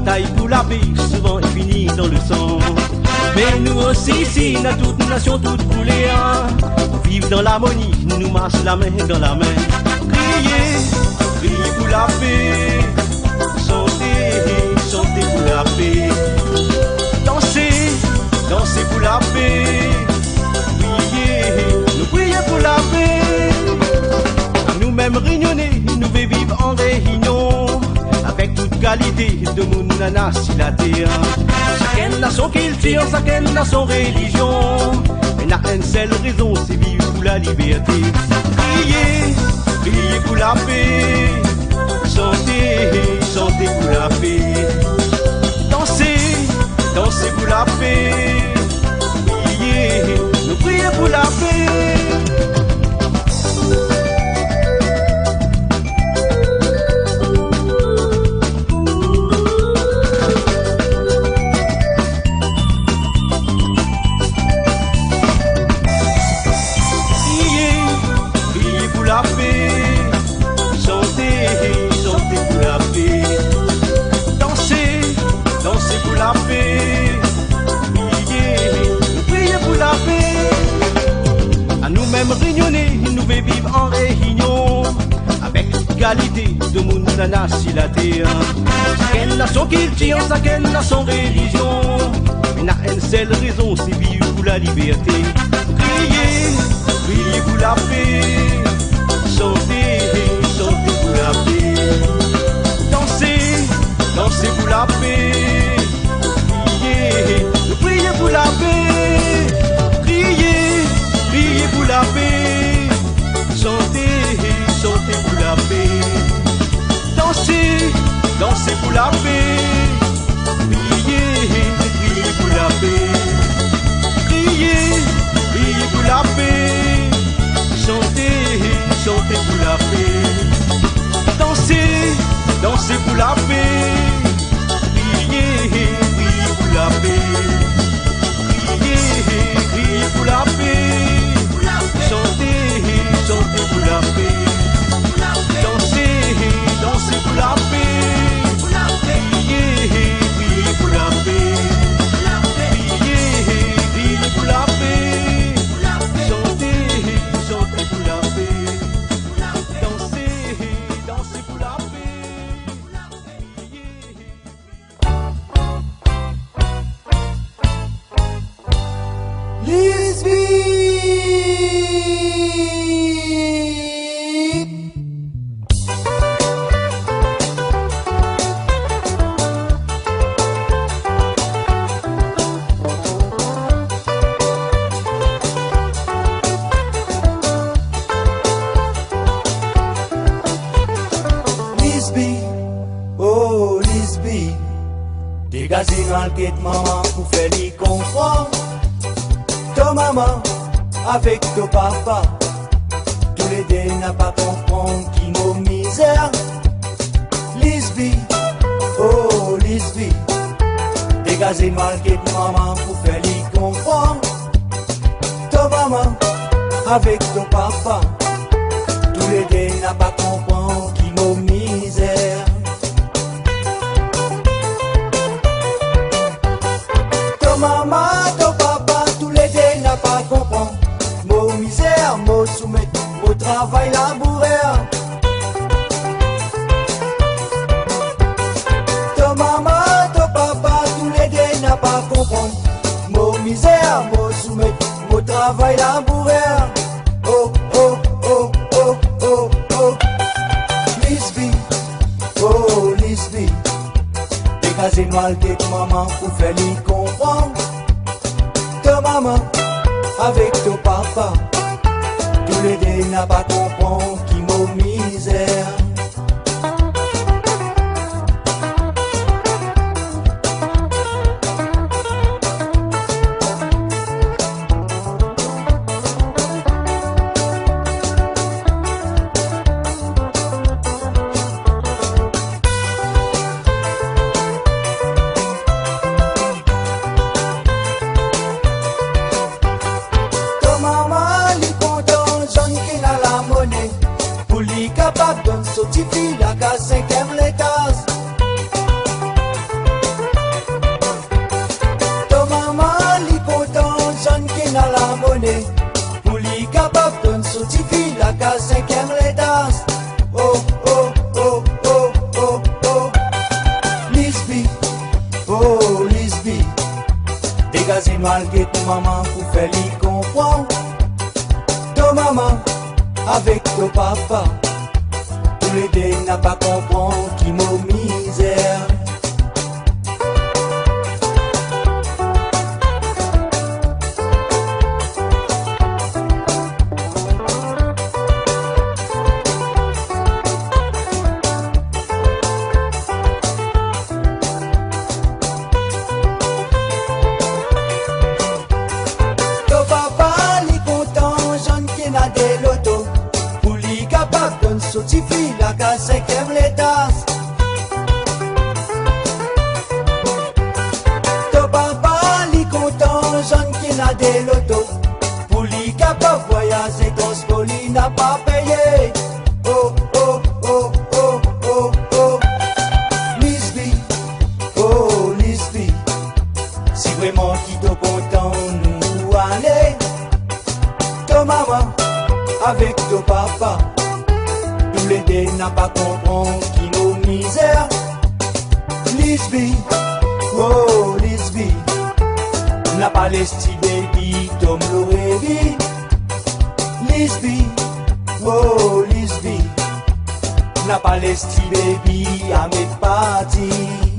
bataille pour la paix, souvent est finie dans le sang. Mais nous aussi, ici, dans toute nation, toute coulée, on vit dans l'harmonie, nous marchons la main dans la main. Criez, criez pour la paix, chantez, chantez pour la paix. Dansez, dansez pour la paix, priez, nous prions pour la paix. Nous-mêmes réunionnés, nous vivons en réunion, avec toute qualité de mon nana sur la terre. Chacun a son culture, chacun a son religion, mais n'a une seule raison, c'est vivre pour la liberté. Priez, priez pour la paix, chantez, chantez pour la paix. Dansez, dansez pour la paix, priez, nous prions pour la paix. Réunionnés, nous vivons en réunion, avec égalité de mon nana sur la terre. Chacun a son culture, chacun a son religion, mais n'a une seule raison, c'est vivre pour la liberté. Criez, criez pour la paix, chantez, chantez pour la paix. Dansez, dansez pour la paix, priez, nous prions pour la paix. Criez, priez pour la paix, chantez, chantez pour la paix. Dansez, dansez pour la paix, priez, priez pour la paix. Criez, priez pour la paix, chantez, chantez pour la paix. Dansez, dansez pour la paix, priez, priez pour la paix. Criez, criez pour la paix, chantez, chantez pour la paix. Dansez, dansez pour la paix, priez, priez pour la paix. Priez, priez pour la paix, chantez, chantez pour la paix. Dansez, dansez pour la paix, priez. Dégagez dans le guet maman pour faire les comprendre. Ton maman avec ton papa, tous les deux n'a pas comprendre qui nos misères. Lisby, oh Lisby, dégagez dans le guet maman pour faire les comprendre. Ton maman avec ton papa, tous les deux n'a pas comprendre qui nos misères. Maman, ton papa, tous les deux n'a pas compris. Mon misère, mon soumettre, mon travail laboureur. Ton maman, ton papa, tous les deux n'a pas compris. Mon misère, mon soumettre, mon travail laboureur. Oh, oh, oh, oh, oh, oh. Lisby, oh, Lisby. Dégagez-moi le guet maman pour faire les comprendre. Ta maman avec ton papa, tous les deux n'a pas compris qui nos misères. quitte maman pour faire lui comprendre. Ton maman avec ton papa, tous les deux n'a pas comprendre qui m'a misère. Sotifie la casse cinquième l'état. Ton papa li content, jeune qui n'a des lotos. Pour li capable voyager, ton scoli n'a pas payé. Oh, oh, oh, oh, oh, oh. Lisby, oh, Lisby. Si vraiment qui te content, nous aller. Ton maman avec ton papa. Tous les deux n'a pas compris qui nos misères. Lisby, oh Lisby, n'a pas l'esti baby, Tom l'aurait. Lisby, oh Lisby, n'a pas l'esti baby, à mes parties.